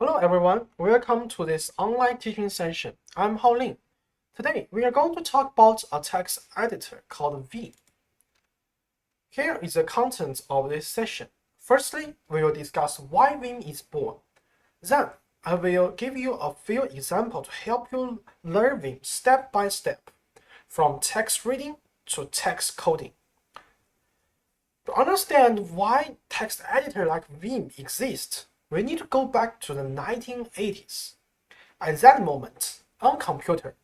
Hello everyone, welcome to this online teaching session. I'm Hao Ling. Today we are going to talk about a text editor called vim. Here is the content of this session. Firstly, we will discuss why vim is born. Then I will give you a few examples to help you learn vim step by step, from text reading to text coding. To understand why text editor like vim exists, we need to go back to the 1980s. At that moment, on computer,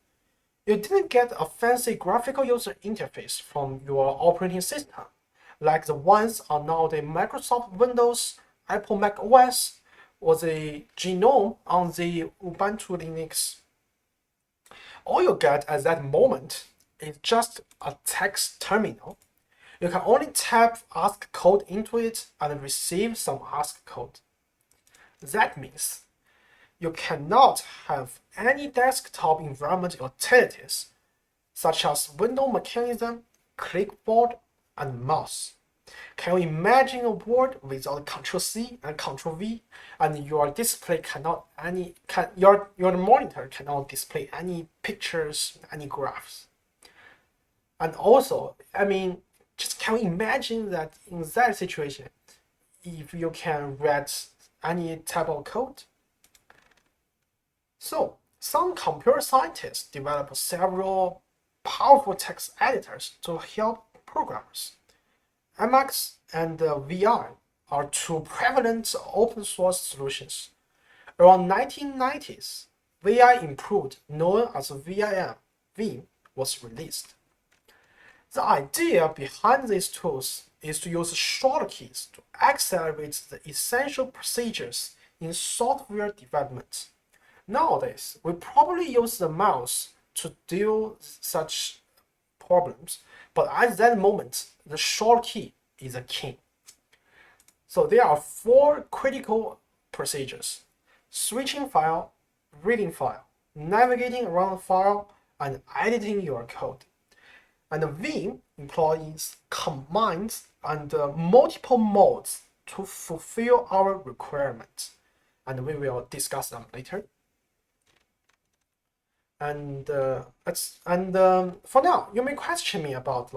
you didn't get a fancy graphical user interface from your operating system, like the ones on now the Microsoft Windows, Apple Mac OS, or the GNOME on the Ubuntu Linux. All you get at that moment is just a text terminal. You can only type ask code into it and receive some ask code. That means you cannot have any desktop environment utilities such as window mechanism, clipboard, and mouse. Can you imagine a word without Ctrl+C and Ctrl+V, and your display your monitor cannot display any pictures, any graphs? And also, just can you imagine that in that situation, if you can read any type of code? So, some computer scientists developed several powerful text editors to help programmers. Emacs and VI are two prevalent open source solutions. Around 1990s, VI improved, known as vim, was released. The idea behind these tools is to use shortkeys to accelerate the essential procedures in software development. Nowadays, we probably use the mouse to deal with such problems, but at that moment, the shortkey is a key. So there are four critical procedures: switching file, reading file, navigating around the file, and editing your code. And vim employs commands and multiple modes to fulfill our requirements, and we will discuss them later. And for now, you may question me about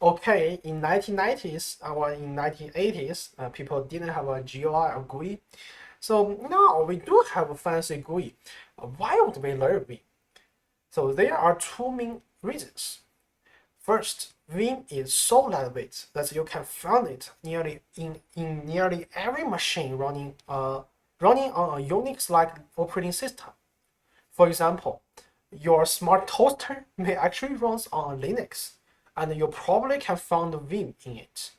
okay, in 1990s or in 1980s, people didn't have a GUI or GUI. So now we do have a fancy GUI. Why would we learn vim? So there are two main reasons. First, vim is so lightweight that you can find it in nearly every machine running on a Unix-like operating system. For example, your smart toaster may actually run on Linux, and you probably can find vim in it.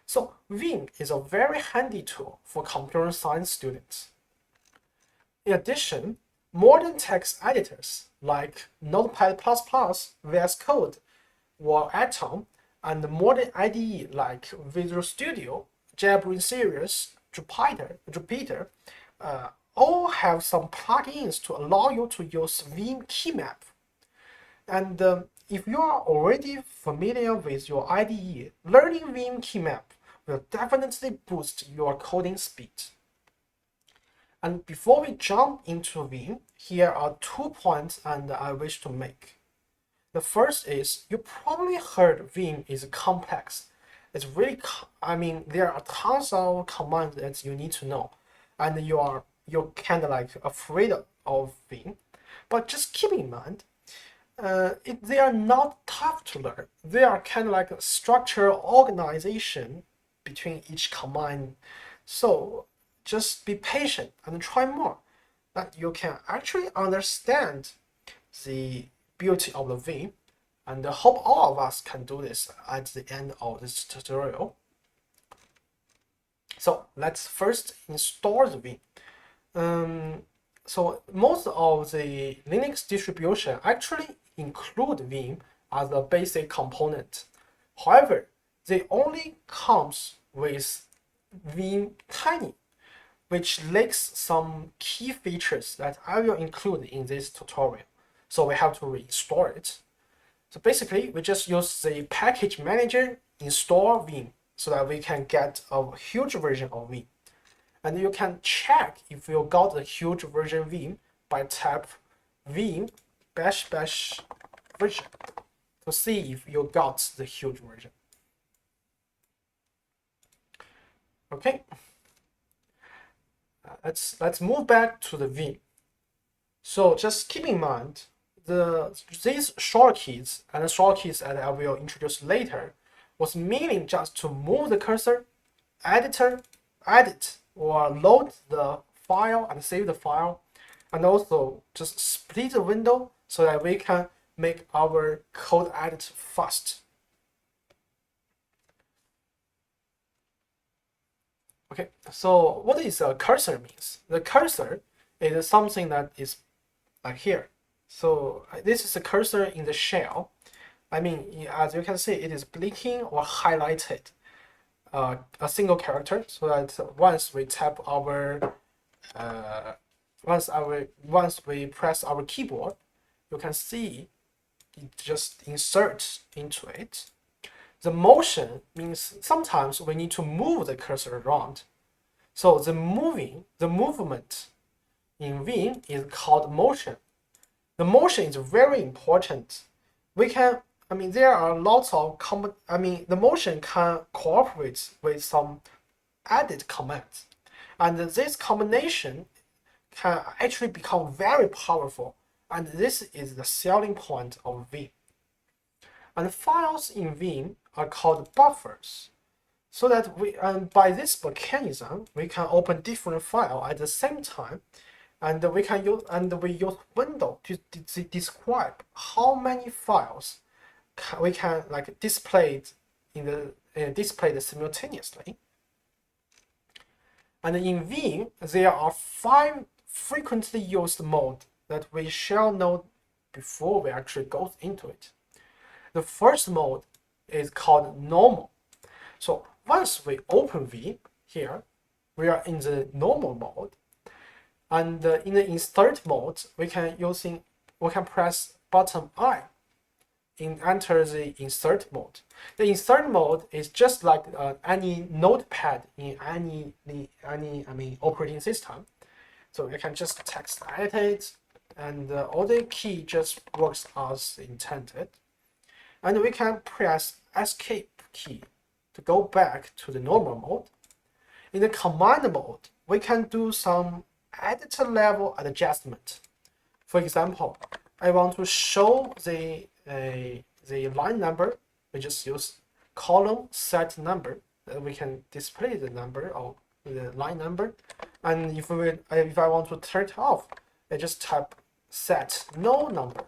So vim is a very handy tool for computer science students. In addition, modern text editors like Notepad++, VS Code, or Atom, and modern IDE like Visual Studio, JetBrains Series, Jupyter, all have some plugins to allow you to use vim keymap. And if you are already familiar with your IDE, learning vim keymap will definitely boost your coding speed. And before we jump into vim, here are 2 points and I wish to make. The first is, you probably heard vim is complex. It's really, there are tons of commands that you need to know, and you're kind of afraid of vim. But just keep in mind, they are not tough to learn. They are kind of like a structural organization between each command. So just be patient and try more, that you can actually understand the beauty of the vim, and I hope all of us can do this at the end of this tutorial. So let's first install the vim. So most of the Linux distribution actually include vim as a basic component. However, they only comes with vim tiny, which lacks some key features that I will include in this tutorial. So we have to reinstall it. So basically, we just use the package manager, install vim, so that we can get a huge version of vim. And you can check if you got the huge version vim by type vim bash bash version to see if you got the huge version. Okay, let's move back to the vim. So just keep in mind these shortkeys and the shortkeys that I will introduce later was meaning just to move the cursor, edit or load the file and save the file, and also just split the window so that we can make our code edit fast. Okay, so what is a cursor means? The cursor is something that is like here. So this is a cursor in the shell. I mean, as you can see, it is blinking or highlighted a single character, so that once we tap our once we press our keyboard, you can see it just inserts into it. The motion means sometimes we need to move the cursor around. So the movement in Vim is called motion. The motion is very important. There are lots of the motion can cooperate with some edit commands. And this combination can actually become very powerful. And this is the selling point of Vim. And files in Vim are called buffers. So that by this mechanism, we can open different files at the same time, and we use window to describe how many files we can display simultaneously. And in Vim, there are 5 frequently used modes that we shall know before we actually go into it. The first mode is called normal. So once we open Vim here, we are in the normal mode. And in the insert mode, we can press button I and enter the insert mode. The insert mode is just like any notepad in any operating system. So you can just text edit it, and all the key just works as intended. And we can press escape key to go back to the normal mode. In the command mode, we can do some editor level adjustment. For example, I want to show the line number. We just use column set number. We can display the number of the line number. And if I want to turn it off, I just type set no number.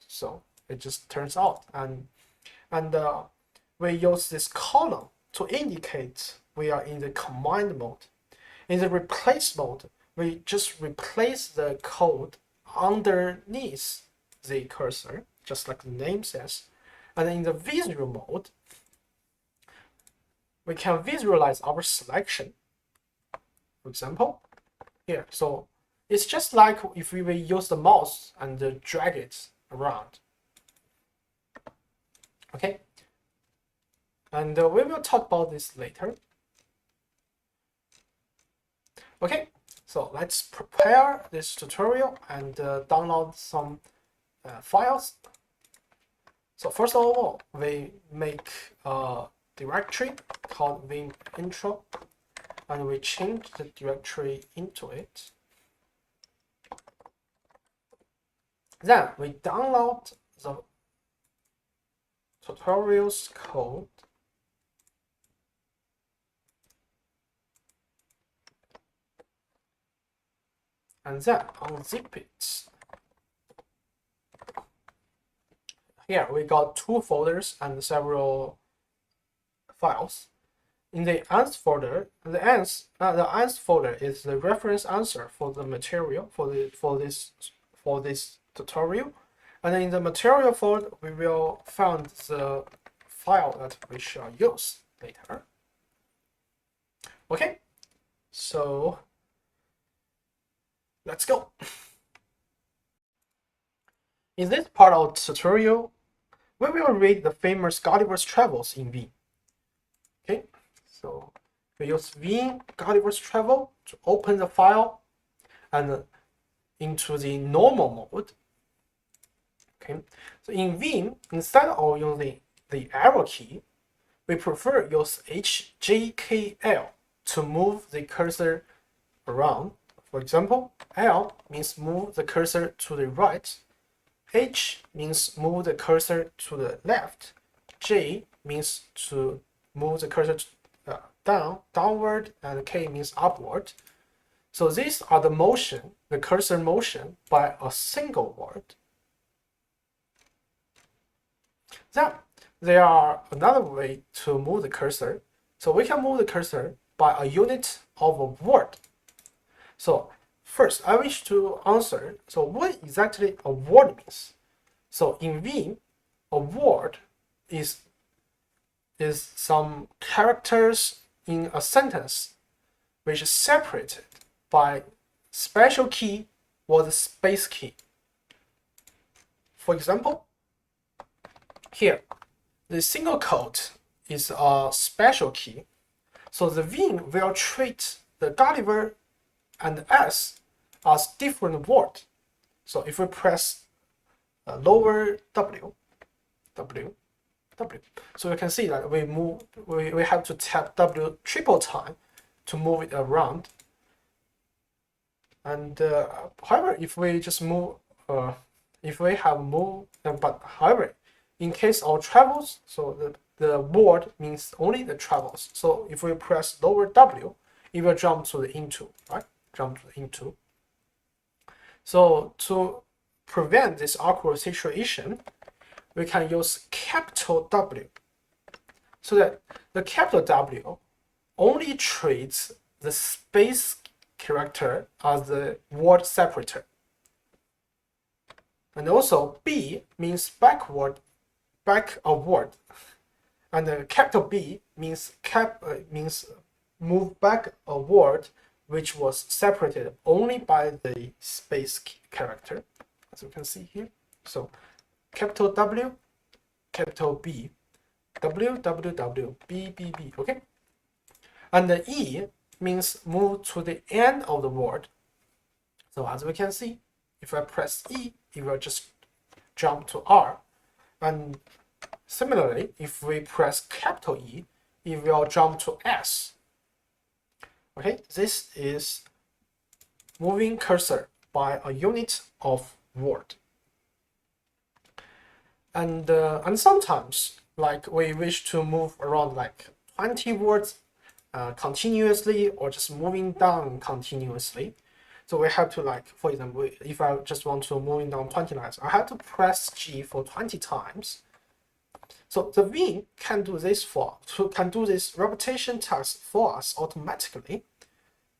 So it just turns off. And we use this column to indicate we are in the command mode. In the replace mode, we just replace the code underneath the cursor, just like the name says. And in the visual mode, we can visualize our selection. For example, here. So it's just like if we will use the mouse and drag it around. Okay. And we will talk about this later. Okay, so let's prepare this tutorial and download some files. So first of all, we make a directory called vim intro, and we change the directory into it. Then we download the tutorial's code. And then unzip it. Here we got 2 folders and several files. In the ans folder, the ans folder is the reference answer for the material for this tutorial. And in the material folder, we will find the file that we shall use later. Okay, so let's go. In this part of the tutorial, we will read the famous Gulliver's Travels in Vim. Okay, so We use vim Gulliver's Travel to open the file and into the normal mode. Okay, so in vim, instead of using the arrow key, we prefer use HJKL to move the cursor around. For example, L means move the cursor to the right, H means move the cursor to the left, J means to move the cursor downward, and K means upward. So these are the motion, the cursor motion by a single word. Then there are another way to move the cursor. So we can move the cursor by a unit of a word. So first, I wish to answer, so what exactly a word means? So in vim, a word is some characters in a sentence which is separated by special key or the space key. For example, here, the single quote is a special key. So the vim will treat the Gulliver and S as different words. So if we press lower W, so you can see that we have to tap W triple time to move it around. And however, if we just move, if we have moved, but however, in case of travels, so the word means only the travels. So if we press lower W, it will jump to the into, right? Jump to the into. So to prevent this awkward situation, we can use capital W. So that the capital W only treats the space character as the word separator. And also B means back a word. And the capital B means move back a word which was separated only by the space character, as you can see here. So capital W, capital B, W, W, W, B, B, B, okay? And the E means move to the end of the word. So as we can see, if I press E, it will just jump to R. And similarly, if we press capital E, it will jump to S. Okay, this is moving cursor by a unit of word. And sometimes, like we wish to move around like 20 words continuously, or just moving down continuously. So we have to, like, for example, if I just want to moving down 20 lines, I have to press G for 20 times. So the vim can do this repetition task for us automatically.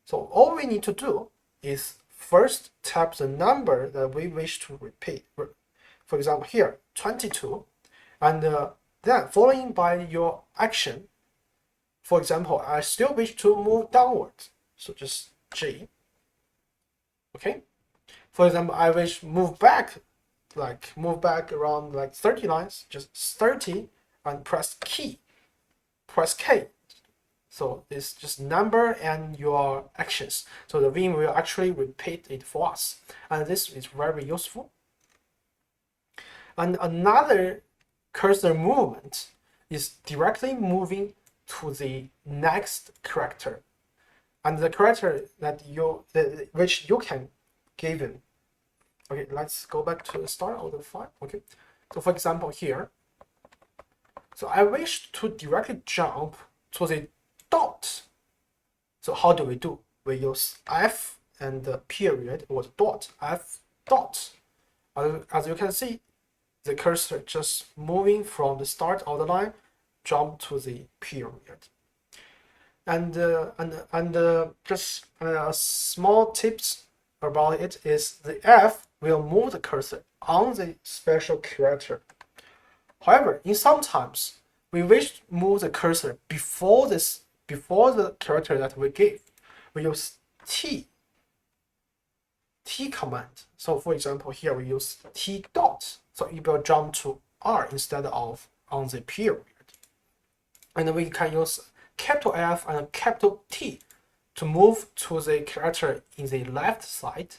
So all we need to do is first tap the number that we wish to repeat. For example, here 22, and then following by your action. For example, I still wish to move downwards, so just G. Okay. For example, I wish move back around like 30 lines, just 30, and press K. So it's just number and your actions. So the vim will actually repeat it for us, and this is very useful. And another cursor movement is directly moving to the next character, and the character that which you can give in. Okay, let's go back to the start of the file. Okay, so for example here, so I wish to directly jump to the dot. So how do we do? We use F and the period or the dot, F dot. As you can see, the cursor just moving from the start of the line, jump to the period. And just small tips about it is the F will move the cursor on the special character. However, in sometimes we wish to move the cursor before the character that we give. We use T command. So for example, here we use T dot. So it will jump to R instead of on the period. And we can use capital F and capital T to move to the character in the left side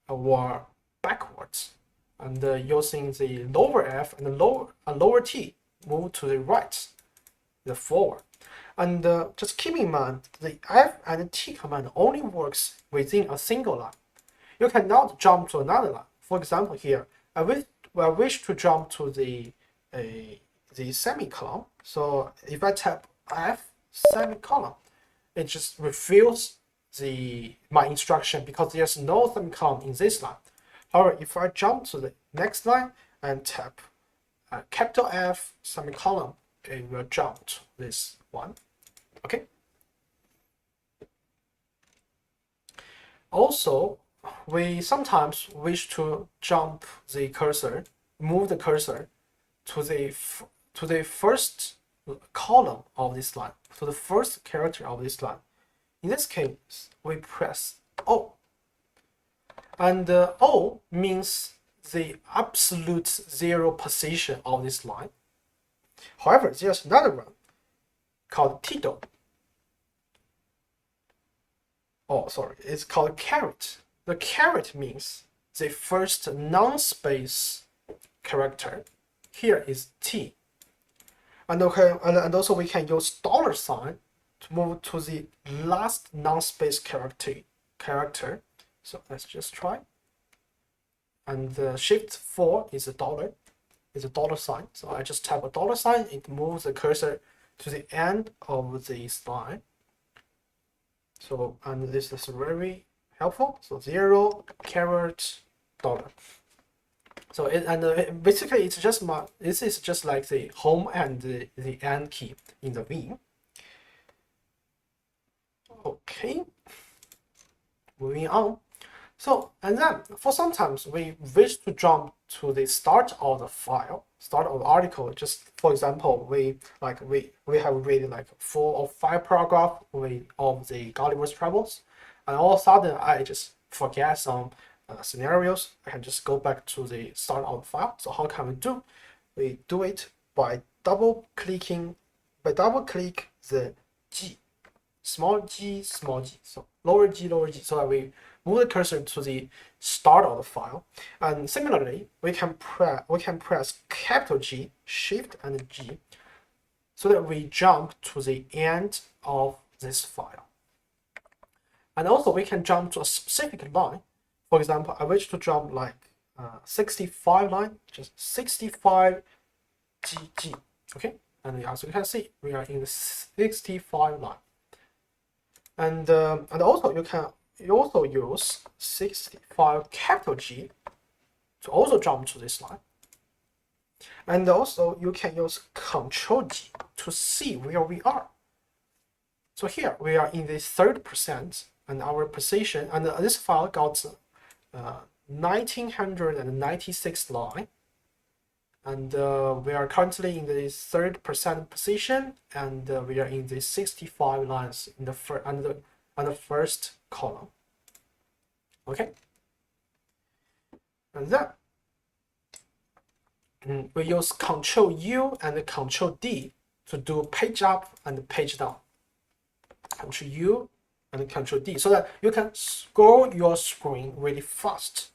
or backwards, and using the lower F and the lower T move to the right, the forward. And just keep in mind, the F and T command only works within a single line. You cannot jump to another line. For example, here I wish to jump to the semicolon. So if I tap F semicolon, it just refills my instruction because there's no semicolon in this line. However, if I jump to the next line and tap capital F semicolon, it will jump to this one. Okay. Also, we sometimes wish to jump the cursor, move the cursor to the first column of this line, to the first character of this line. In this case, we press O. And O means the absolute zero position of this line. However, there's another one called Tito. Oh, sorry, it's called caret. The caret means the first non-space character. Here is T. And also we can use $sign to move to the last non-space character. So let's just try. And the shift 4 is a dollar. Is a $sign. So I just tap a $sign. It moves the cursor to the end of this line. So, and this is very helpful. So 0, caret, dollar. So basically it's just this is just like the home and the end key in the vim. Okay, moving on. So, and then for sometimes we wish to jump to the start of the file, start of the article. Just for example, we have read like 4 or 5 paragraphs of the Gulliver's Travels, and all of a sudden I just forget some scenarios. I can just go back to the start of the file. So how can we do? We do it by double click the G, small g, small g. So lower g, so that we move the cursor to the start of the file. And similarly, we can press capital G, Shift and G, so that we jump to the end of this file. And also we can jump to a specific line. For example, I wish to jump like 65 line, just 65 GG. Okay, and as you can see, we are in the 65 line. And also you also use 65 capital G to also jump to this line. And also you can use Control G to see where we are. So here we are in the 3rd%, and our position, and this file got 1996 line, and we are currently in the 3rd% position, and we are in the 65 lines in the on the first column. Okay, and then we use Control U and Control D to do page up and page down. Control U and Control D, so that you can scroll your screen really fast.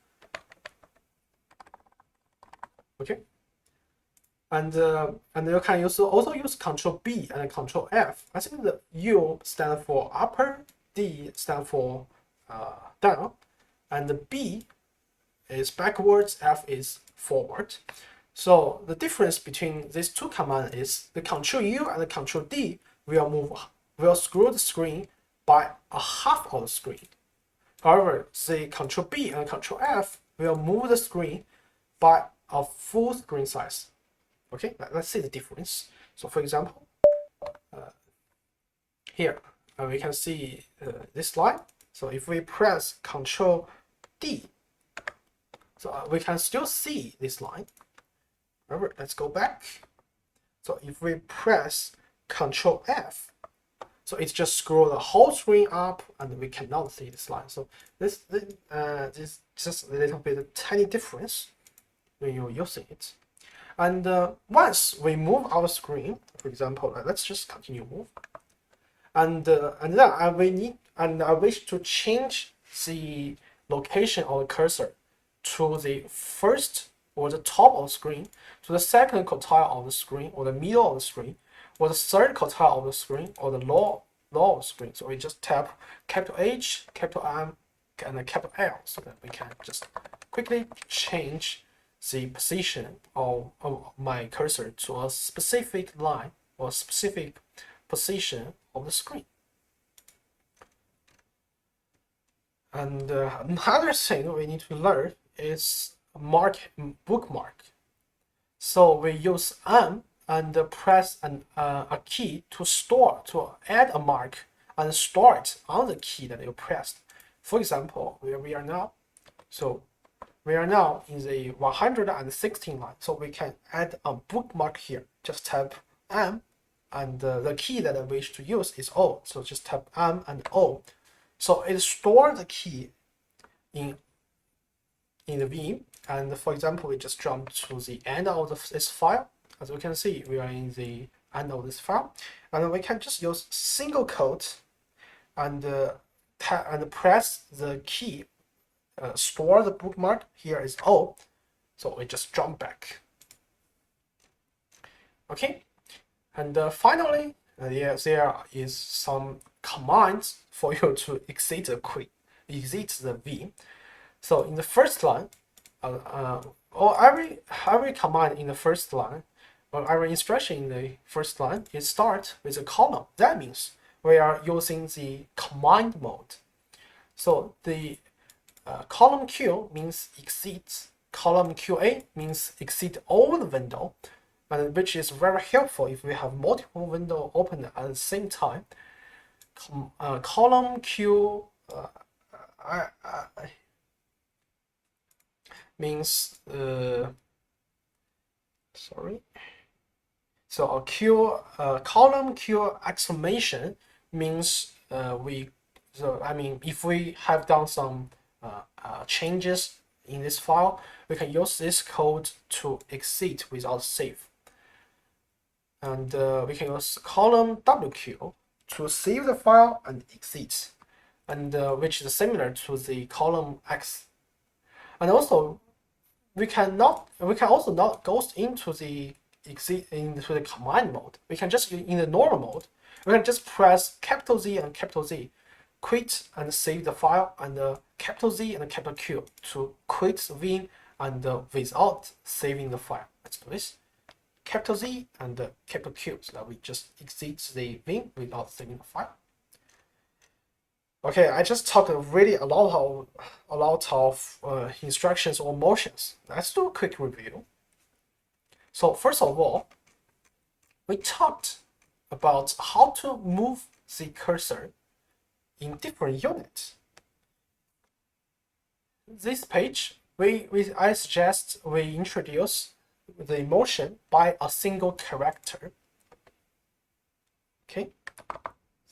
Okay, and you can also use Control B and Control F. I think the U stands for upper, D stands for down, and the B is backwards, F is forward. So the difference between these two commands is the Control U and the Control D will scroll the screen by a half of the screen. However, the Control B and Control F will move the screen by a full screen size. Okay, let's see the difference. So for example, here we can see this line. So if we press Control D, so we can still see this line. However, let's go back. So if we press Control F, so it's just scroll the whole screen up, and we cannot see this line. So this is just a little bit of tiny difference when you're using it. And once we move our screen, for example, let's just continue move. And then I wish to change the location of the cursor to the first or the top of the screen, to the second quartile of the screen, or the middle of the screen, or the third quartile of the screen, or the lower of the screen. So we just tap capital H, capital M, and a capital L, so that we can just quickly change the position of my cursor to a specific line or specific position of the screen. And another thing we need to learn is bookmark. So we use M and press a key to add a mark and store it on the key that you pressed. For example, where we are now, so we are now in the 116 line, so we can add a bookmark here. Just tap M, and the key that I wish to use is O, so just tap M and O. So it stores the key in the vim, and for example, we just jump to the end of this file. As you can see, we are in the end of this file, and we can just use single quote and press the key, store the bookmark. Here is O, so we just jump back. Okay, and finally, there is some commands for you to exit the vim. So in the first line, or every command in the first line, or every instruction in the first line, it starts with a column. That means we are using the command mode. So the column Q means exit, column QA means exit all the window, and which is very helpful if we have multiple windows open at the same time. Column Q means sorry. So a Q column Q exclamation means if we have done some changes in this file, we can use this code to exit without save. And we can use column WQ to save the file and exit, and which is similar to the column X. And also, we can also not go into the command mode. We can just, in the normal mode, we can just press capital Z and capital Z, quit and save the file, and capital Z and capital Q to quit the vim and without saving the file. Let's do this. Capital Z and capital Q, so that we just exit the vim without saving the file. Okay, I just talked really a lot of instructions or motions. Let's do a quick review. So first of all, we talked about how to move the cursor in different units. This page, I suggest we introduce the motion by a single character. Okay,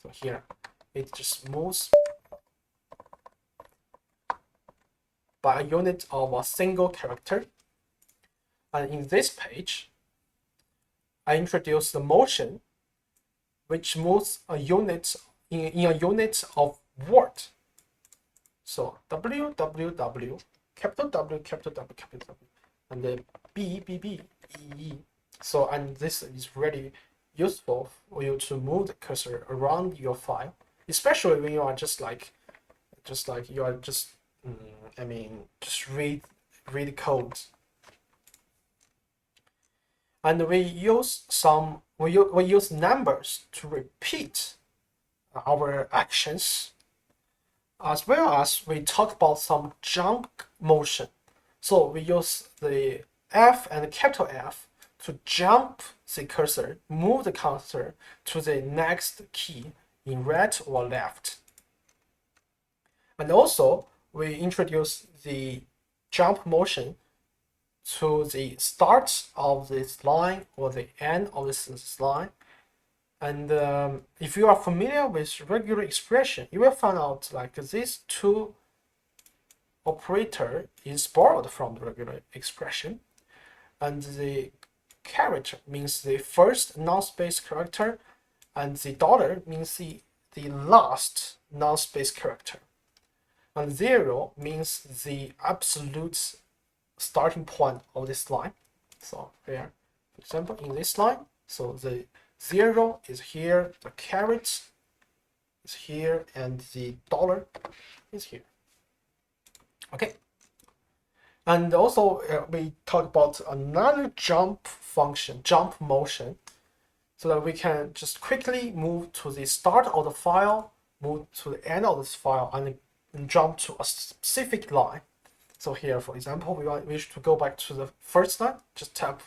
so here it just moves by a unit of a single character. And in this page, I introduce the motion which moves a unit in a unit of word. So W, W, W, capital W, capital W, capital W, and then B, B, B, E, E. So, and this is really useful for you to move the cursor around your file, especially when you are just read code. And we use numbers to repeat our actions, as well as we talk about some jump motion. So we use the F and capital F to jump the cursor, move the cursor to the next key in right or left. And also we introduce the jump motion to the start of this line or the end of this line. And if you are familiar with regular expression, you will find out like these two operator is borrowed from the regular expression, and the character means the first non-space character, and the dollar means the last non-space character. And 0 means the absolute starting point of this line. So here, for example, in this line, so the 0 is here, the caret is here, and the dollar is here. Okay. And also we talk about another jump function, jump motion, so that we can just quickly move to the start of the file, move to the end of this file, and jump to a specific line. So here, for example, we wish to go back to the first line, just tap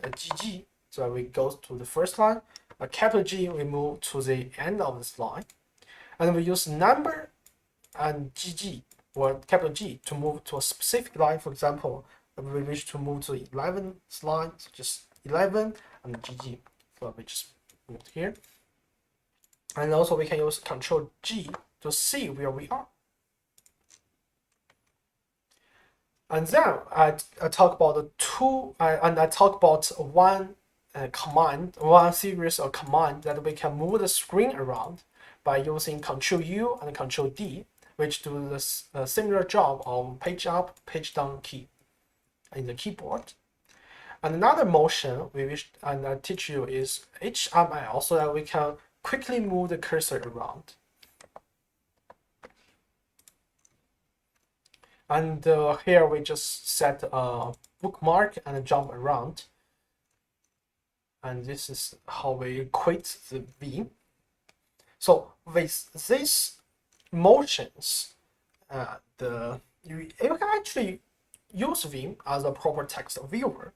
GG, so we go to the first line. A capital G, we move to the end of this line. And we use number and GG, or capital G, to move to a specific line. For example, if we wish to move to the 11th line, so just 11 and GG. So we just move here. And also we can use Control G to see where we are. And then I talk about the two, and I talk about one command, one series of command that we can move the screen around by using Control U and Control D, which do this similar job of page up, page down key in the keyboard. And another motion we wish and I teach you is HML, so that we can quickly move the cursor around. And here we just set a bookmark and jump around. And this is how we quit the Vim. So with these motions, you can actually use Vim as a proper text viewer.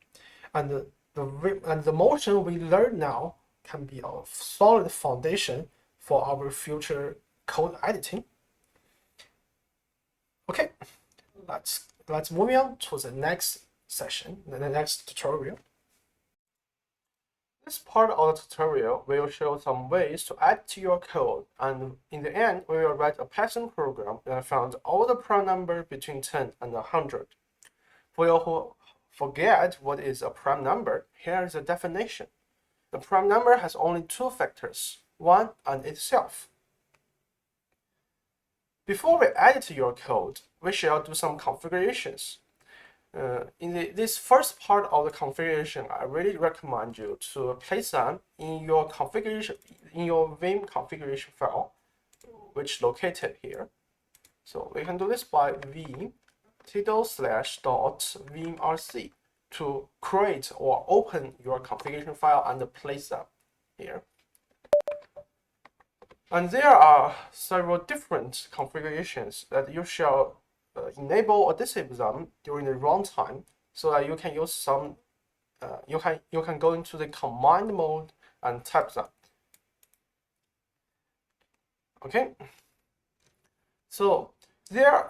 And the motion we learn now can be a solid foundation for our future code editing. Okay. Let's move on to the next session, the next tutorial. This part of the tutorial will show some ways to add to your code, and in the end, we will write a Python program that finds all the prime numbers between 10 and 100. For you who forget what is a prime number, here is a definition. The prime number has only two factors, 1 and itself. Before we edit your code, we shall do some configurations. In this first part of the configuration, I really recommend you to place them in your configuration, in your Vim configuration file, which is located here. So we can do this by vim /.vimrc to create or open your configuration file and place them here. And there are several different configurations that you shall enable or disable them during the runtime, so that you can use some. You can go into the command mode and type them. Okay. So there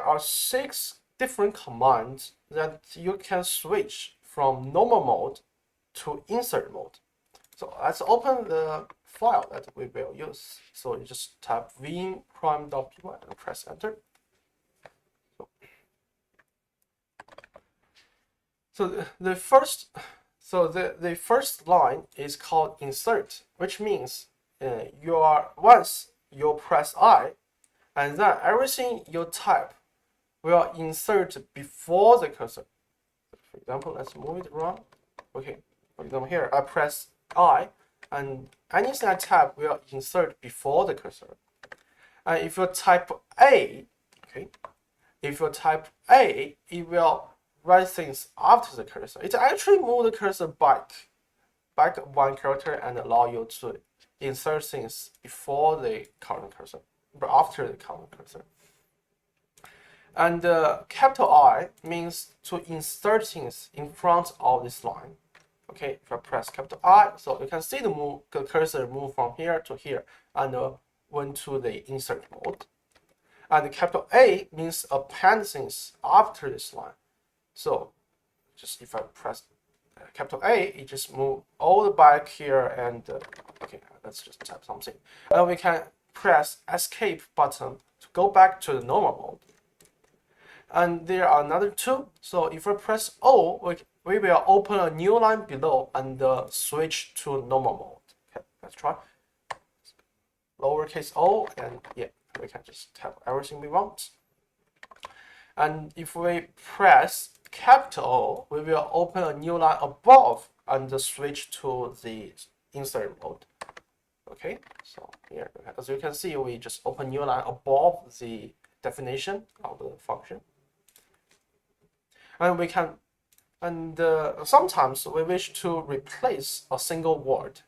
are 6 different commands that you can switch from normal mode to insert mode. So let's open the file that we will use. So you just type vim prime.py and press enter. So the first line is called insert, which means once you press I, and then everything you type will insert before the cursor. For example, let's move it around. Okay, for example, here I press I, and anything I type will insert before the cursor. And if you type A, okay, if you type A, it will write things after the cursor. It actually moves the cursor back one character and allow you to insert things before the current cursor, but after the current cursor. And capital I means to insert things in front of this line. Okay, if I press capital I, so you can see the cursor move from here to here and went to the insert mode. And capital A means append things after this line. So just if I press capital A, it just move all the back here and okay, let's just type something. And we can press escape button to go back to the normal mode. And there are another 2. So if I press O, we will open a new line below and switch to normal mode. Okay, let's try. Lowercase o, and yeah, we can just type everything we want. And if we press capital O, we will open a new line above and switch to the insert mode. Okay, so here, as you can see, we just open new line above the definition of the function. And we can, and sometimes we wish to replace a single word,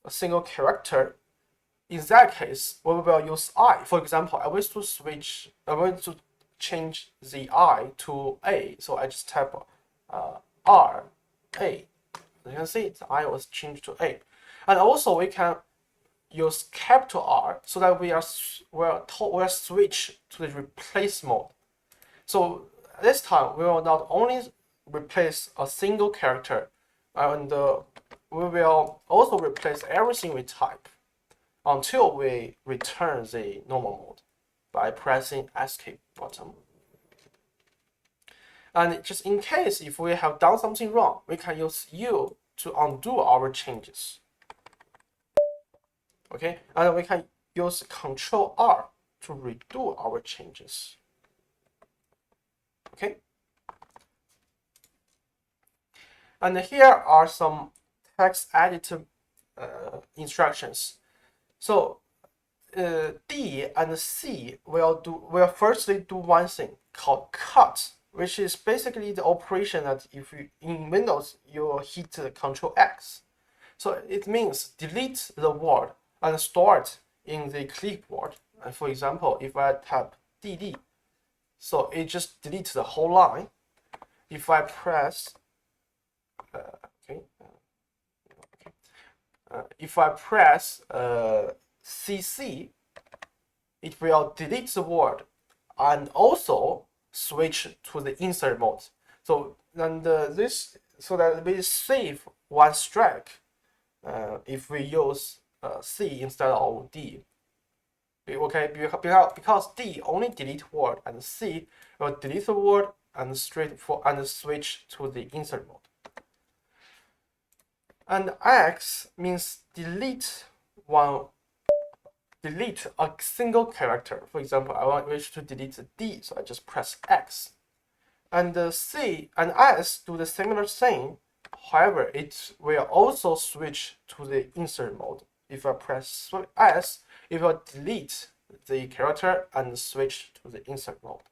a single character. In that case, we will use I. For example, I want to change the I to A, so I just type R, A. You can see the I was changed to A. And also we can use capital R so that we are switch to the replace mode. So this time we will not only replace a single character, and we will also replace everything we type until we return the normal mode by pressing escape button. And just in case if we have done something wrong, we can use U to undo our changes. Okay, and we can use Control R to redo our changes. Okay, and here are some text editor instructions. So D and C will firstly do one thing called cut, which is basically the operation that if you in Windows you hit Control X. So it means delete the word and store it in the clipboard. And for example, if I type DD, so it just deletes the whole line. If I press if I press CC, it will delete the word and also switch to the insert mode. So and this so that we save one strike if we use C instead of D. Okay, because D only delete word and C will delete the word and switch to the insert mode. And X means delete a single character. For example, I wish to delete the D, so I just press X. And C and S do the similar thing. However, it will also switch to the insert mode. If I press S, it will delete the character and switch to the insert mode.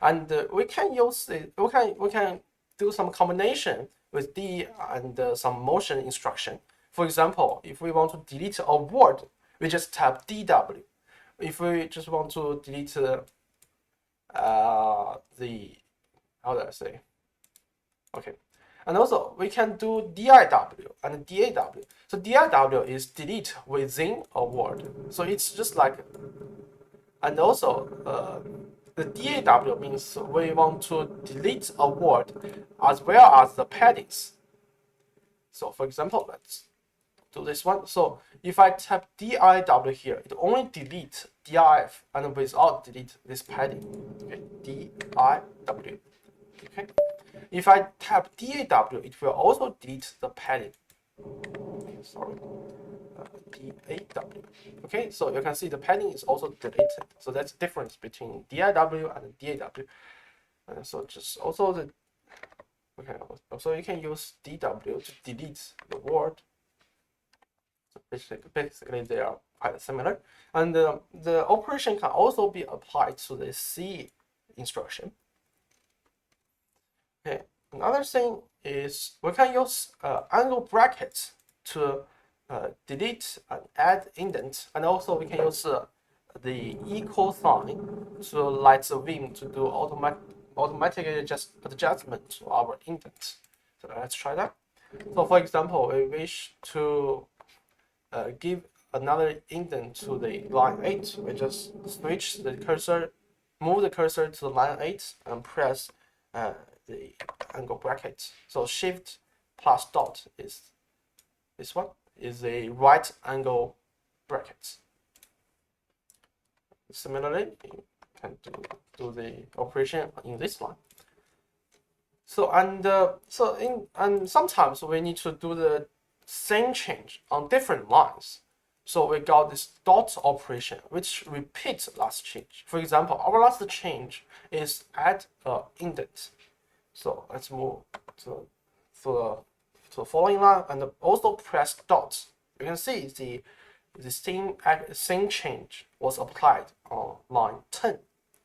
And we can use it. We can do some combination with D and some motion instruction. For example, if we want to delete a word, we just type DW. If we just want to delete the how do I say? Okay, and also we can do DIW and DAW. So DIW is delete within a word. So it's just like, and also the DAW means we want to delete a word as well as the paddings. So for example, let's do this one. So if I type DIW here, it only deletes DIF and without delete this padding. Okay, DIW. Okay. If I type DAW, it will also delete the padding. Okay, sorry. DAW. Okay, so you can see the padding is also deleted. So that's the difference between DIW and DAW. So just also the also you can use DW to delete the word. So basically they are quite similar. And the operation can also be applied to the C instruction. Okay, another thing is we can use angle brackets to delete and add indent, and also we can use the equal sign to let the vim to do automatic adjustment to our indent. So let's try that. So for example, we wish to give another indent to the line 8. We just switch the cursor, move the cursor to the line 8 and press the angle bracket. So shift plus dot is this one, is a right angle bracket. Similarly, you can do the operation in this line. So and sometimes we need to do the same change on different lines. So we got this dot operation, which repeats last change. For example, our last change is add a indent. So let's move to the following line and also press dot. You can see the same change was applied on line 10.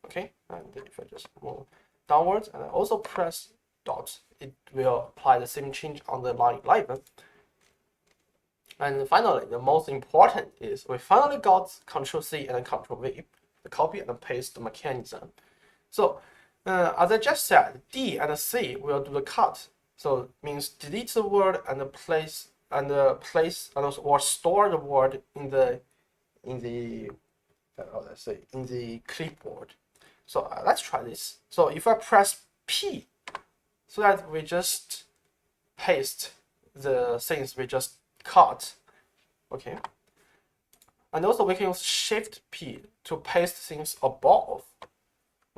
Okay, and if I just move downwards and I also press dot, it will apply the same change on the line 11. And finally, the most important is we finally got Control C and Control V, the copy and paste mechanism. So as I just said, D and C will do the cut. So it means delete the word and place or store the word in the let's say in the clipboard. So let's try this. So if I press P, so that we just paste the things we just cut, okay. And also we can use Shift P to paste things above,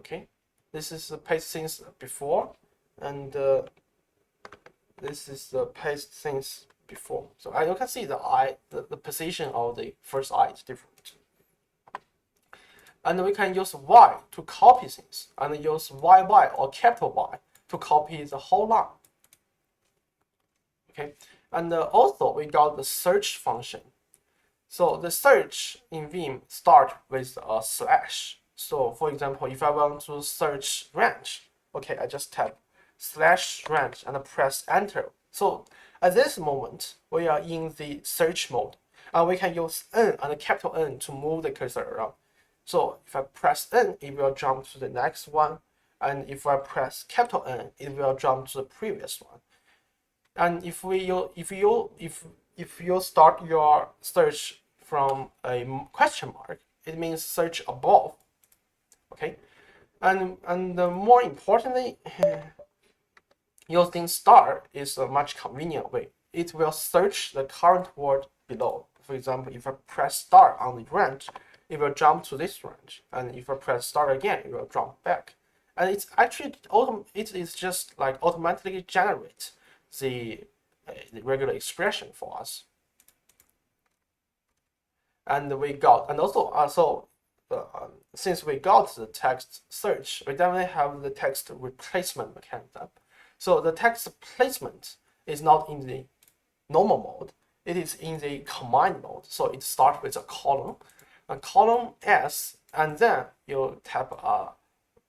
okay. This is the paste things before, and this is the paste things before. So you can see the position of the first I is different. And we can use Y to copy things, and use YY or capital Y to copy the whole line. Okay, and also we got the search function. So the search in Vim start with a slash. So for example, if I want to search range, okay, I just type /range and press enter. So at this moment, we are in the search mode, and we can use N and capital N to move the cursor around. So if I press N, it will jump to the next one, and if I press capital N, it will jump to the previous one. And if you start your search from a question mark, it means search above. Okay, and more importantly, using star is a much convenient way. It will search the current word below. For example, if I press star on the range, it will jump to this range, and if I press star again, it will jump back. And it's actually it is just like automatically generate the regular expression for us. And we got, and also since we got the text search, we definitely have the text replacement mechanism. So the text placement is not in the normal mode, it is in the command mode. So it starts with a column S, and then you tap a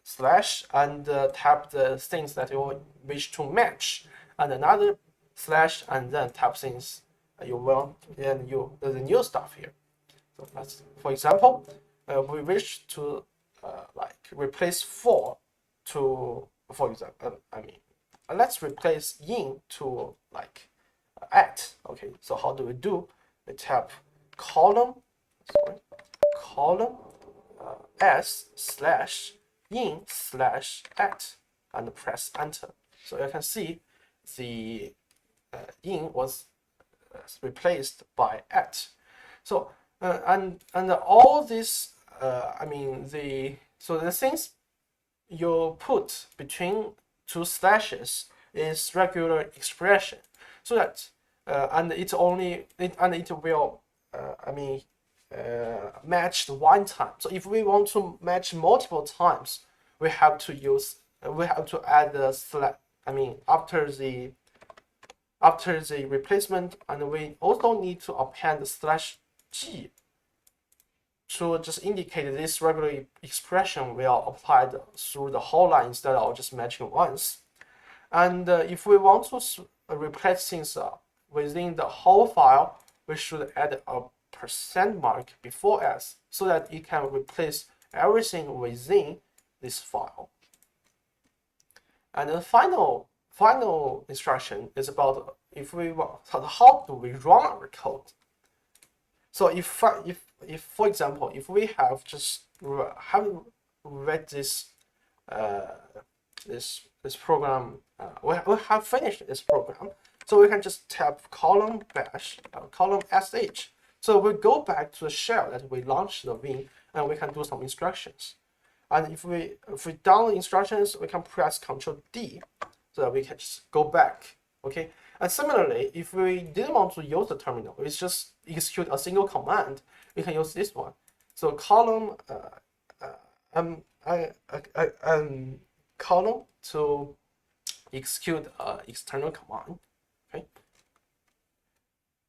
slash and tap the things that you wish to match, and another slash, and then tap things you want, and there's the new stuff here. So that's, for example, we wish to like replace for to, for example, let's replace in to like at. Okay, so how do we do? We tap column s/in/at and press enter. So you can see the in was replaced by at. So and all this so the things you put between two slashes is regular expression, so that and it will matched one time. So if we want to match multiple times, we have to add the after the replacement, and we also need to append the /g to just indicate this regular expression will apply through the whole line instead of just matching once. And if we want to replace things within the whole file, we should add a %mark before s, so that it can replace everything within this file. And the final instruction is about how do we run our code. So if for example, if we have just haven't read this this program, we have finished this program, so we can just tap column sh. So we go back to the shell that we launched the Vim, and we can do some instructions. And if we done the instructions, we can press Ctrl D. so that we can just go back. Okay, and similarly, if we didn't want to use the terminal, we just execute a single command. We can use this one. So column column to execute external command. Okay.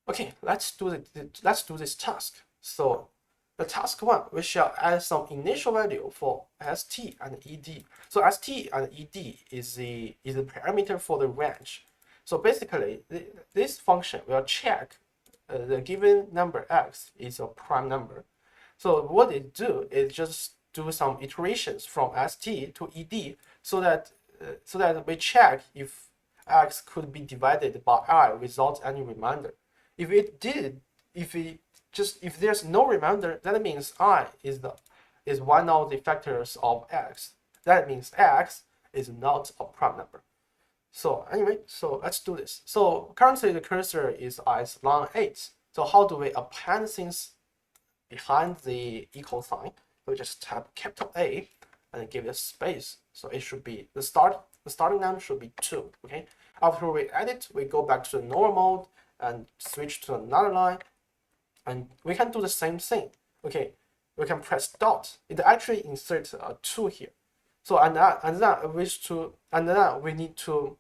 Okay, let's do this task. So the task 1, we shall add some initial value for st and ed. So st and ed is the parameter for the range. So basically, this function will check the given number x is a prime number. So what it do is just do some iterations from st to ed, so that we check if x could be divided by I without any remainder. If it did, if there's no remainder, that means I is one of the factors of x. That means x is not a prime number. So anyway, so let's do this. So currently the cursor is at line 8. So how do we append things behind the equal sign? We just type capital A and give it a space. So it should be the starting name should be 2. Okay. After we edit, we go back to the normal mode and switch to another line, and we can do the same thing. Okay, we can press dot. It actually inserts a 2 here. So and then we need to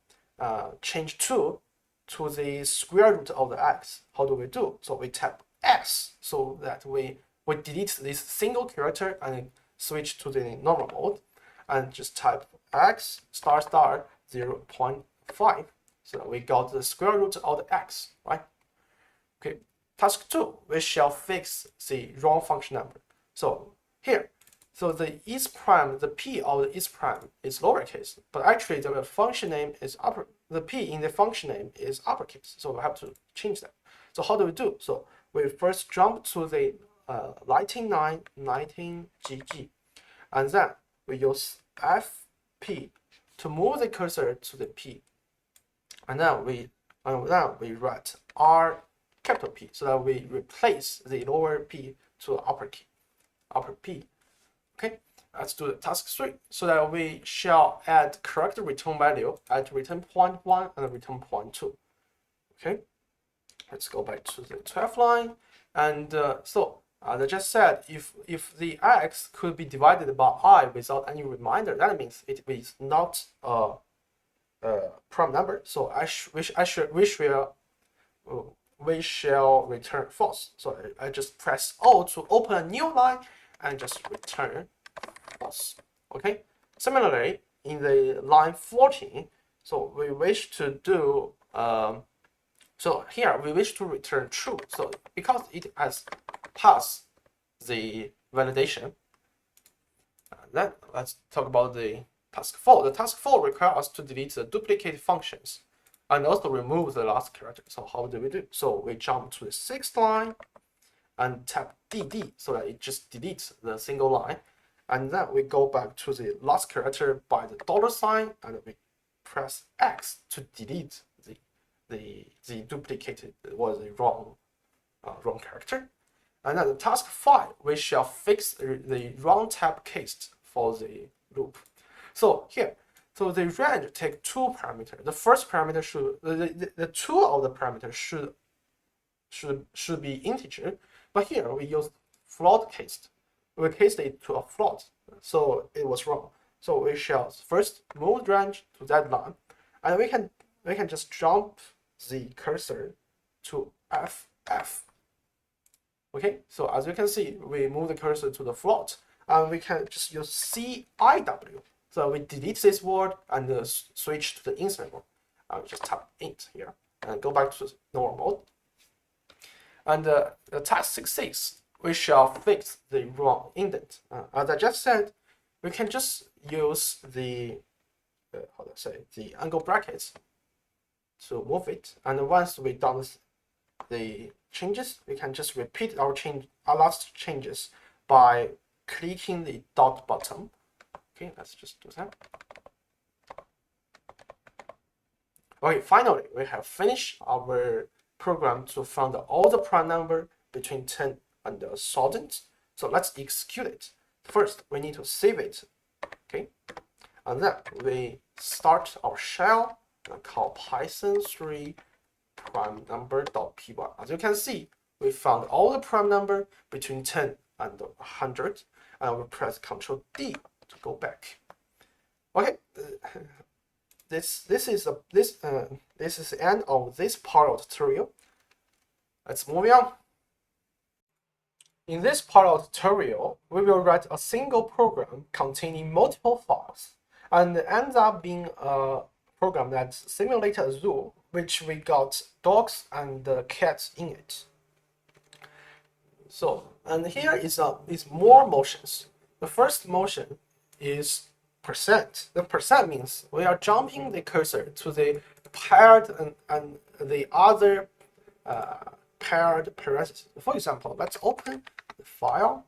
change 2 to the square root of the x. How do we do? So we tap S, so that we delete this single character and switch to the normal mode, and just type x star star 0.5. So we got the square root of the x, right? Okay, task 2, we shall fix the wrong function number. So here, so the is prime, the p of the is prime is lowercase, but actually the function name is upper. The p in the function name is uppercase, so we have to change that. So how do we do? So we first jump to the 19GG, and then we use fp to move the cursor to the p. And then we write R capital P, so that we replace the lower p to upper P. Okay, let's do the task 3, so that we shall add correct return value at return point 1 and return point 2. Okay, let's go back to the 12th line, and so as I just said, if the x could be divided by I without any reminder, that means it is not a prime number. So we shall return false. So I just press O to open a new line and just return false. Okay. Similarly, in the line 14, so we wish to do so here we wish to return true. So because it has passed the validation, then let's talk about the task 4. The task 4 requires us to delete the duplicate functions and also remove the last character. So how do we do? So we jump to the 6th line and tap DD, so that it just deletes the single line. And then we go back to the last character by the $, and we press X to delete the duplicated or the wrong character. And then the task 5, we shall fix the wrong tab case for the loop. So here, so the range take 2 parameters. The first parameter should the 2 of the parameters should be integer, but here we use float case. We cased it to a float, so it was wrong. So we shall first move the range to that line, and we can just jump the cursor to FF. Okay, so as you can see, we move the cursor to the float, and we can just use CIW. So we delete this word and switch to the insert mode. I'll just tap int here and go back to normal mode. And the task 6, we shall fix the wrong indent. As I just said, we can just use the the angle brackets to move it. And once we done the changes, we can just repeat our last changes by clicking the dot button. Okay, let's just do that. Okay, finally, we have finished our program to find all the prime number between 10 and 1000. So let's execute it. First, we need to save it. Okay, and then we start our shell and call Python3 prime number.py. As you can see, we found all the prime number between 10 and 100, and we press Ctrl D to go back. Okay, this is the end of this part of the tutorial. Let's move on. In this part of the tutorial, we will write a single program containing multiple files, and it ends up being a program that simulates a zoo, which we got dogs and cats in it. So, and here is more motions. The first motion is percent. The percent means we are jumping the cursor to the paired and the other paired parentheses. For example, let's open the file.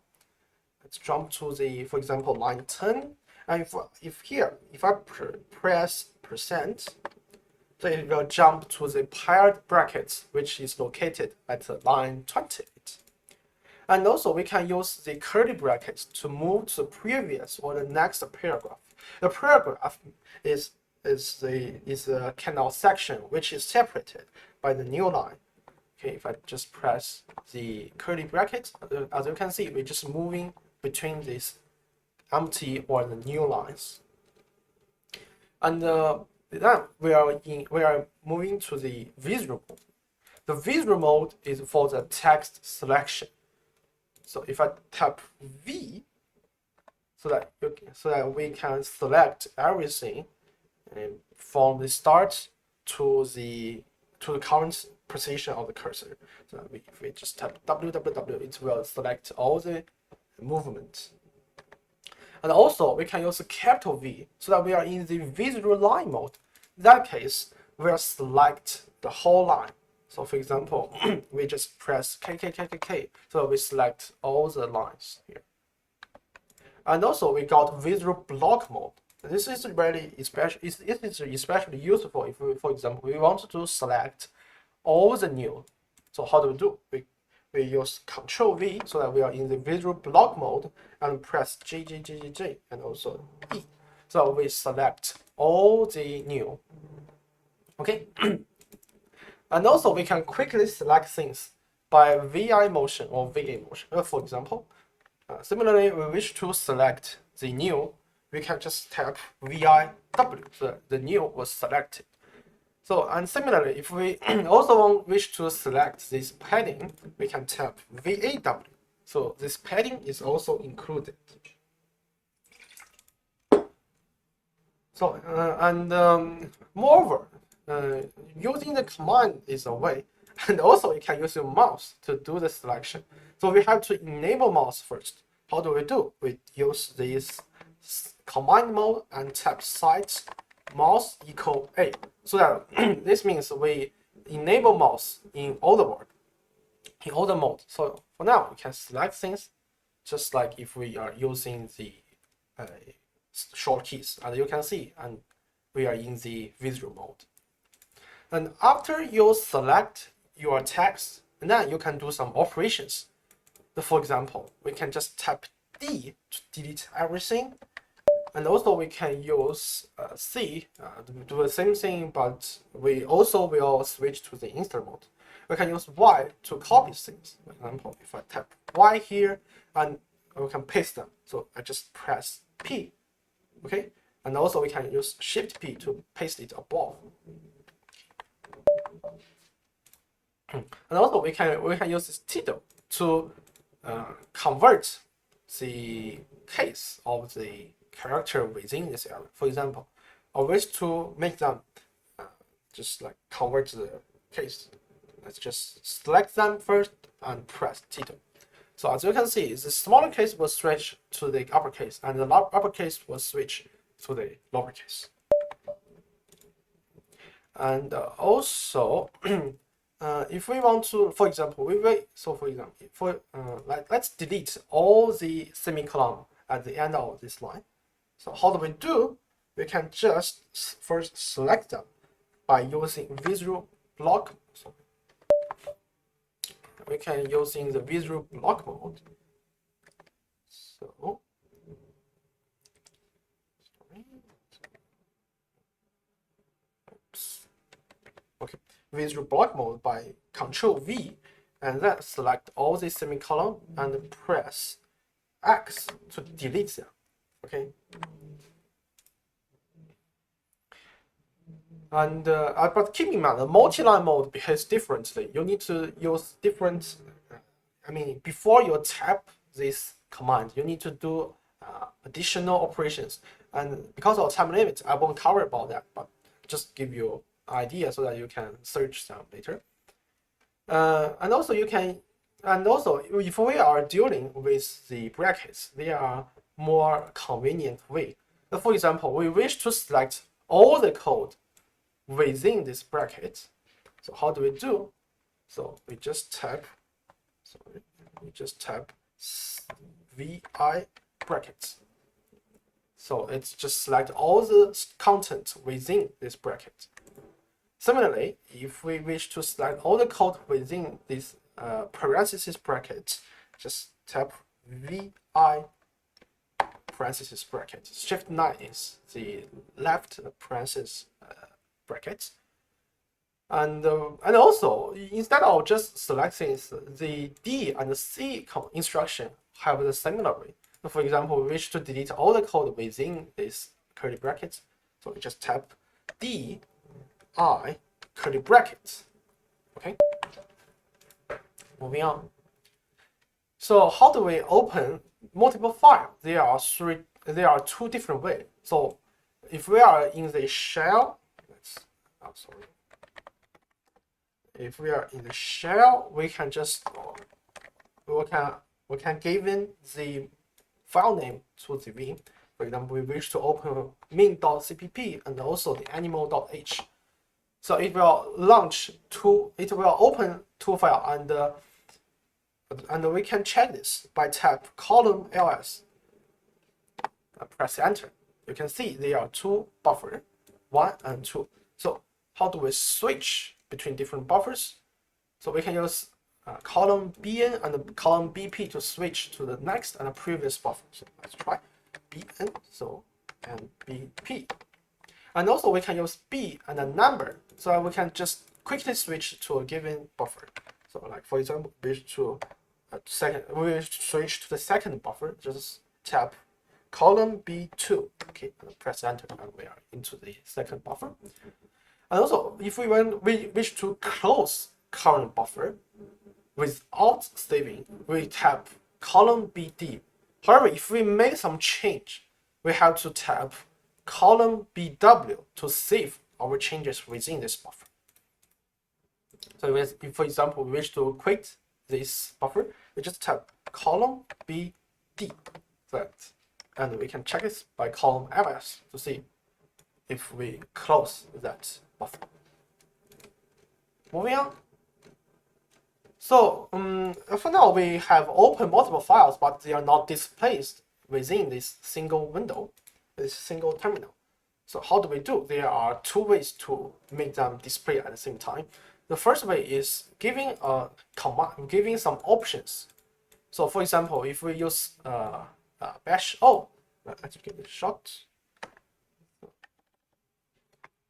Let's jump to the, for example, line 10. And if I press percent, so it will jump to the paired brackets, which is located at line 28. And also we can use the curly brackets to move to the previous or the next paragraph. The paragraph is a kind of section which is separated by the new line. Okay, if I just press the curly brackets, as you can see, we're just moving between these empty or the new lines. And then we are moving to the visual mode. The visual mode is for the text selection. So if I tap V, so that we can select everything from the start to the current position of the cursor. So if we just tap www, it will select all the movement. And also we can use a capital V so that we are in the visual line mode. In that case, we'll select the whole line. So for example, we just press KKKKK, so we select all the lines here. And also we got visual block mode. This is really especially useful if we, for example, we want to select all the new. So how do we do? We use Ctrl V so that we are in the visual block mode and press J and also E. So we select all the new. Okay. And also we can quickly select things by VI motion or VA motion. For example, similarly, we wish to select the new, we can just tap VIW, so the new was selected. So, and similarly, if we also wish to select this padding, we can tap VAW. So this padding is also included. So, moreover, using the command is a way, and also you can use your mouse to do the selection. So we have to enable mouse first. How do we do? We use this command mode and tap site mouse equal A. So that this means we enable mouse in all the world, in all the mode. So for now, we can select things just like if we are using the short keys, as you can see, and we are in the visual mode. And after you select your text, and then you can do some operations. For example, we can just tap D to delete everything. And also we can use C to do the same thing, but we also will switch to the insert mode. We can use Y to copy things. For example, if I tap Y here, and we can paste them. So I just press P, okay? And also we can use Shift P to paste it above. And also we can use this title to convert the case of the character within this area. For example, I wish to make them just like convert the case. Let's just select them first and press title. So as you can see, the smaller case will switch to the uppercase, and the uppercase will switch to the lowercase. And also, if we want to, for example, let's delete all the semicolon at the end of this line. So how do we do? We can just first select them by using visual block. So we can using the visual block mode. So Okay, visual block mode by Control V, and then select all the semicolon and press X to delete them. Okay. And but keep in mind, the multi-line mode behaves differently. You need to use different. Before you tap this command, you need to do additional operations. And because of time limit, I won't cover about that, but just give you an idea so that you can search them later. And also if we are dealing with the brackets, they are more convenient way. For example, we wish to select all the code within this bracket. So how do we do? So we just type vi brackets. So it's just select all the content within this bracket. Similarly, if we wish to select all the code within this parenthesis bracket, just type vi parenthesis bracket. Shift 9 is the left parenthesis bracket. And also, instead of just selecting the D and the C instruction have the similar way. So for example, we wish to delete all the code within this curly brackets. So we just type D I curly brackets. Okay. Moving on. So how do we open multiple files? There are two different ways. So if we are in the shell, if we are in the shell, we can just we can give in the file name to the vim. For example, we wish to open min.cpp and also the animal.h. So it will open two files, and we can check this by tap column ls and press enter. You can see there are two buffers, 1 and 2. So how do we switch between different buffers? So we can use column bn and column bp to switch to the next and the previous buffer. So let's try bn, and bp. And also we can use b and a number, so we can just quickly switch to a given buffer. So like for example, we wish to switch to the second buffer, just tap column b2, okay, and press enter, and we are into the second buffer. And also, if we wish to close current buffer without saving, we tap column BD. However, if we make some change, we have to tap column BW to save our changes within this buffer. So if, for example, we wish to quit this buffer, we just tap column BD, and we can check it by column ls to see if we close that buffer. Moving on. So for now, we have opened multiple files, but they are not displayed within this single window, this single terminal. So how do we do? There are two ways to make them display at the same time. The first way is giving a command, giving some options. So for example, if we use bash o, let's give it a shot.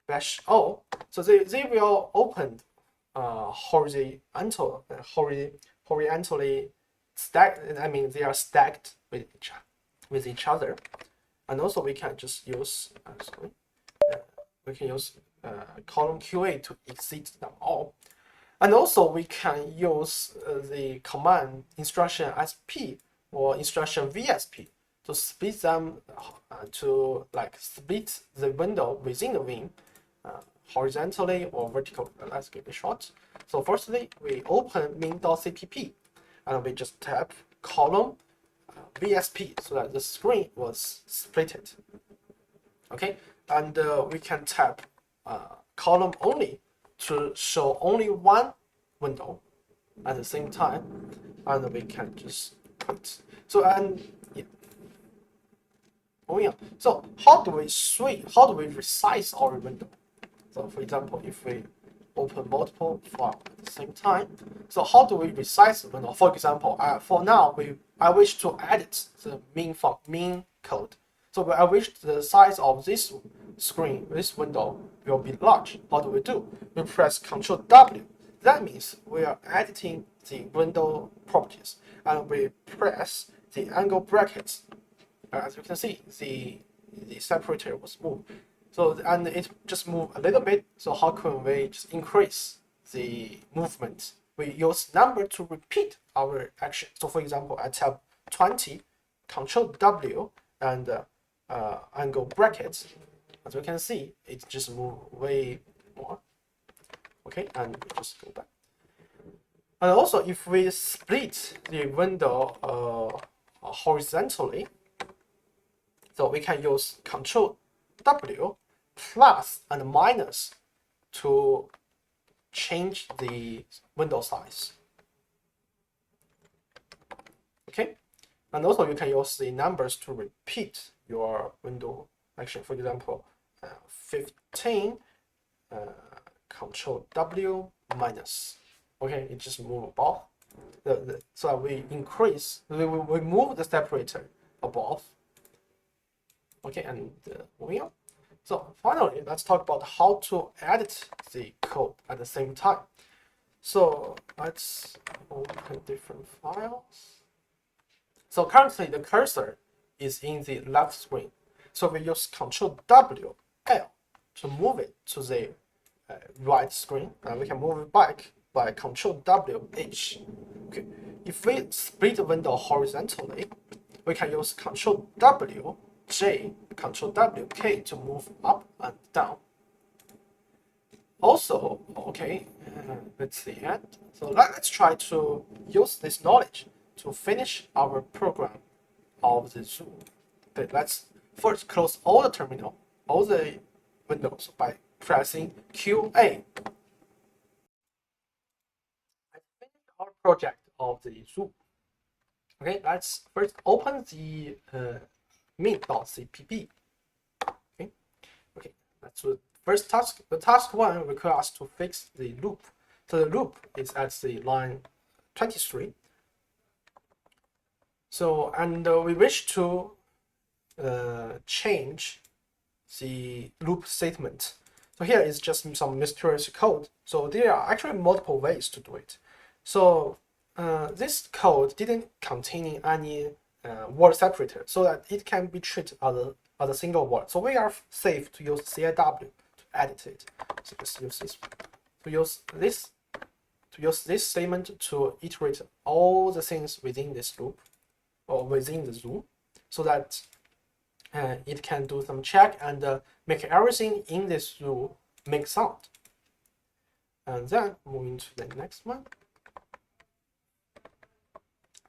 Bash o, so they will open horizontally stacked. I mean, they are stacked with each other. And also we can just use column QA to exit them all. And also we can use the command instruction SP or instruction VSP to split them to split the window within the vim horizontally or vertically. Let's give it a shot. So firstly, we open min.cpp and we just tap column VSP so that the screen was splitted. Okay, and we can tap column only to show only one window at the same time, and we can just quit. So yeah. Moving on. So how do we resize our window? So for example, if we open multiple files at the same time, so how do we resize the window? For example, for now I wish to edit the min code. So I wish the size of this screen, this window, will be large. How do? We press Ctrl W. That means we are editing the window properties, and we press the angle brackets. As you can see, the separator was moved. So, and it just moved a little bit. So how can we just increase the movement? We use number to repeat our action. So for example, I tap 20, Ctrl W, and angle brackets. As you can see, it just moved way more. Okay, and we just go back. And also, if we split the window horizontally, so we can use Ctrl W plus and minus to change the window size. Okay, and also you can use the numbers to repeat your window action. For example, 15, Ctrl W minus. Okay, it just move above. So we increase, we move the separator above. Okay, and moving on. So finally, let's talk about how to edit the code at the same time. So let's open different files. So currently the cursor is in the left screen. So we use Ctrl W L to move it to the right screen, and we can move it back by Ctrl W H. Okay, if we split the window horizontally, we can use Ctrl W J, Ctrl W K to move up and down. Also, okay, let's the end. So let's try to use this knowledge to finish our program of the Zoom. Okay, let's first close all the terminal, all the windows by pressing QA. I finished our project of the Zoom. Okay, let's first open the min.cpp. Okay, that's the first task. The task 1 requires us to fix the loop. So the loop is at the line 23. So, and we wish to change the loop statement. So here is just some mysterious code. So there are actually multiple ways to do it. So this code didn't contain any word separator, so that it can be treated as a single word. So we are safe to use CIW to edit it. So let's use this. To use this statement to iterate all the things within this loop or within the Zoom, so that it can do some check and make everything in this Zoom make sound. And then moving to the next one.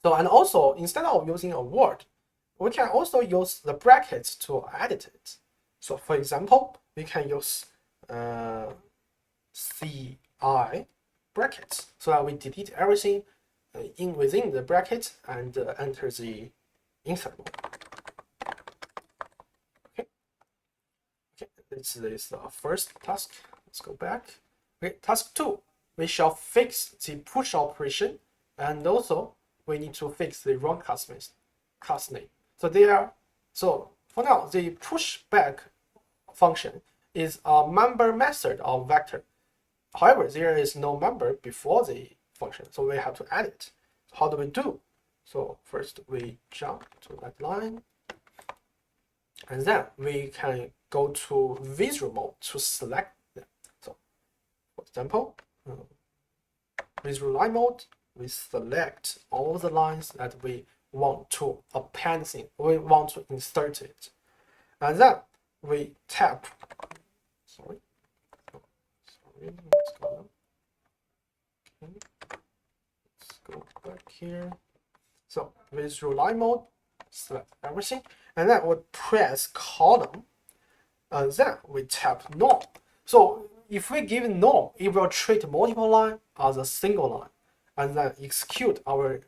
So, and also, instead of using a word, we can also use the brackets to edit it. So for example, we can use CI brackets, so that we delete everything within the bracket and enter the insert mode. Okay, this is the first task. Let's go back. Okay, task 2, we shall fix the push operation, and also we need to fix the wrong class name. So for now, the pushback function is a member method of vector. However, there is no member before the function, so we have to add it. So how do we do? So first we jump to that line, and then we can go to visual mode to select them. So for example, visual line mode, we select all the lines that we want to append we want to insert it. And then we tap, let's go back here. So visual line mode, select everything, and then we press column, and then we tap norm. So if we give norm, it will treat multiple line as a single line, and then execute our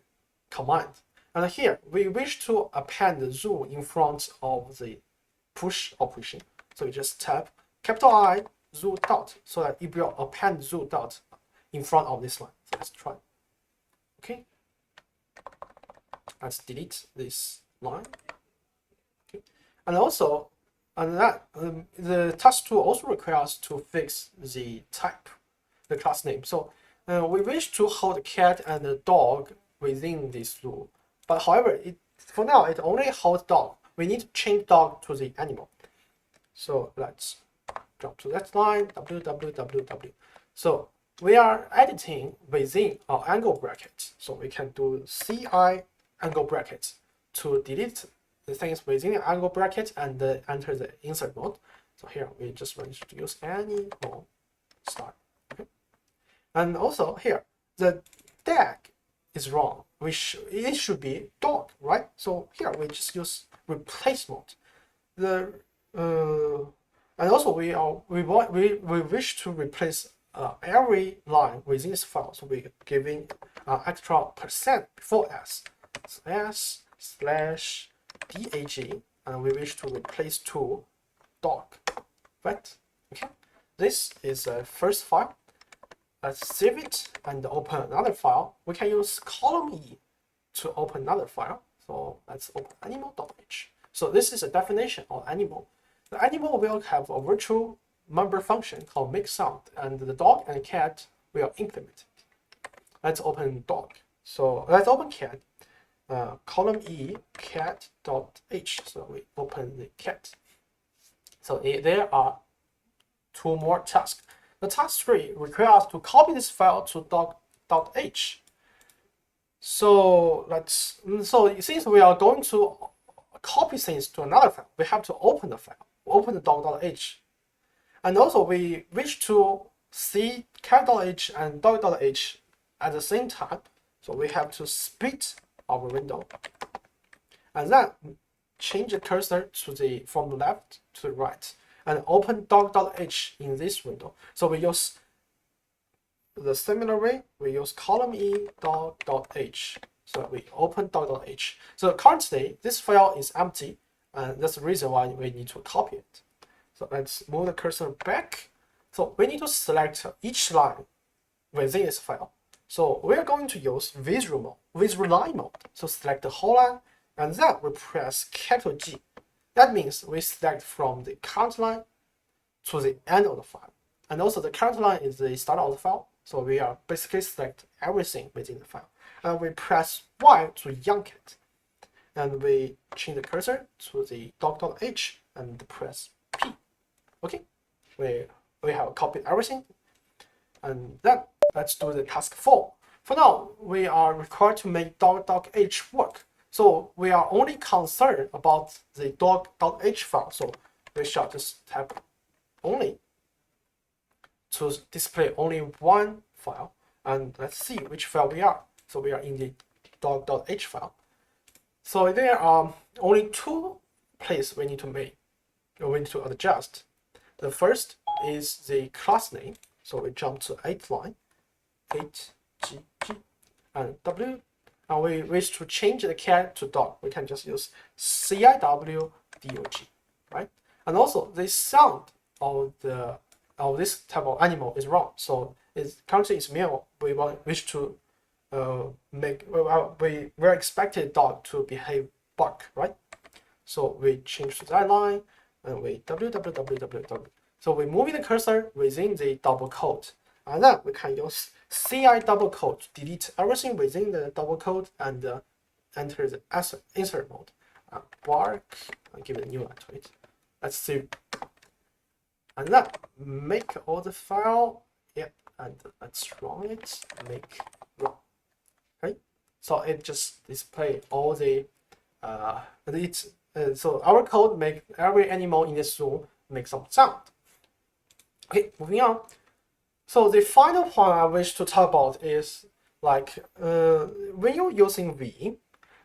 command. And here we wish to append the zoom in front of the push operation. So you just tap capital I zoom dot, so that it will append zoom dot in front of this line. So let's try. Okay. Let's delete this line. Okay. And also, the task 2 also requires to fix the type, the class name. So we wish to hold cat and the dog within this loop. But however, for now, it only holds dog. We need to change dog to the animal. So let's jump to that line, www. So we are editing within our angle bracket. So we can do ci angle bracket to delete the things within the angle bracket and enter the insert mode. So here we just want to use any mode start. Okay. And also here the tag is wrong. It should be dog, right? So here we just use replace mode. And also we wish to replace every line within this file. So we're giving extra percent before s/dag, and we wish to replace to dog, right? Okay. This is a first file. Let's save it and open another file. We can use column E to open another file. So let's open animal.h. So this is a definition of animal. The animal will have a virtual member function called make sound, and the dog and cat will implement it. Let's open dog. So let's open cat. Column E cat.h. So we open the cat. So there are two more tasks. The task 3 requires to copy this file to dog.h. So since we are going to copy things to another file, we have to open the file, open the dog.h. And also we wish to see cat.h and dog.h at the same time. So we have to split our window and then change the cursor from the left to the right and open dog.h in this window. So we use the similar way, we use column E dog.h. So we open dog.h. So currently this file is empty, and that's the reason why we need to copy it. So let's move the cursor back. So we need to select each line within this file. So we're going to use visual line mode. So select the whole line, and then we press capital G. That means we select from the current line to the end of the file. And also the current line is the start of the file. So we are basically select everything within the file. And we press Y to yank it. And we change the cursor to the dog.h and press P. Okay, we have copied everything. And then let's do the task 4. For now, we are required to make dog.h work. So we are only concerned about the dog.h file. So we shall just type only to display only one file. And let's see which file we are. So we are in the dog.h file. So there are only two places we need to make, or we need to adjust. The first is the class name. So we jump to 8th line, 8gg, and w. And we wish to change the cat to dog. We can just use ciw dog, right? And also the sound of this type of animal is wrong. So currently it's male. We wish to we're expected dog to behave bark, right? So we change to that line and we www. So we move the cursor within the double quote, and then we can use ci double quote to delete everything within the double quote and enter the insert mode. Bark, I'll give it a new line to it. Let's see. And then make all the file, and let's run it, make run. Okay, so it just display all the so our code make every animal in this room make some sound. Okay, moving on. So the final point I wish to talk about is like when you're using Vim,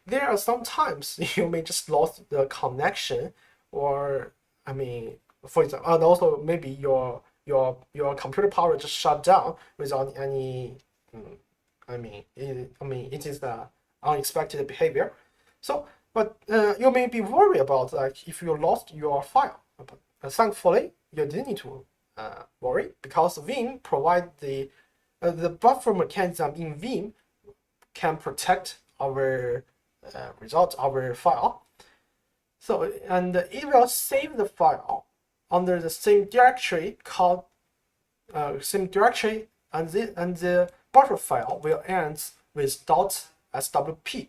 there are some times you may just lost the connection, or for example, and also maybe your computer power just shut down without any. It is the unexpected behavior. So, but you may be worried about like if you lost your file. But thankfully, you didn't need to worry, because Vim provide the buffer mechanism in Vim can protect our result, our file. So, and it will save the file under the same directory called same directory, and the buffer file will end with .swp.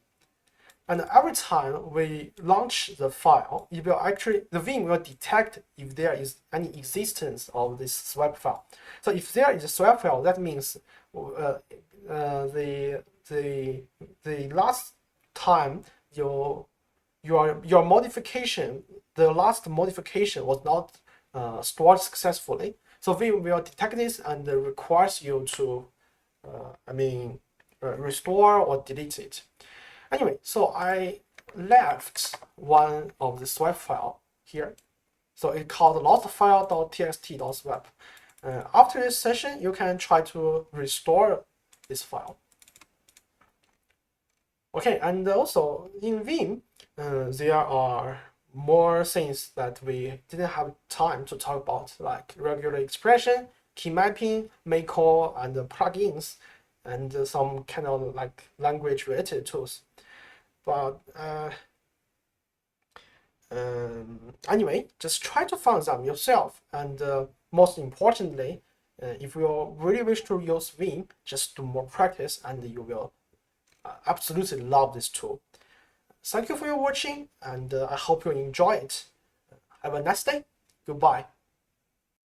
And every time we launch the file, it will actually, the Vim will detect if there is any existence of this swap file. So if there is a swap file, that means the last time your modification, the last modification was not stored successfully. So Vim will detect this and requires you to, restore or delete it. Anyway, so I left one of the swap file here. So it called lostfile.txt.swap. After this session, you can try to restore this file. Okay, and also in Vim, there are more things that we didn't have time to talk about, like regular expression, key mapping, make call, and plugins, and some kind of like language related tools. But anyway, just try to find them yourself. And most importantly, if you really wish to use Vim, just do more practice and you will absolutely love this tool. Thank you for your watching, and I hope you enjoy it. Have a nice day. Goodbye.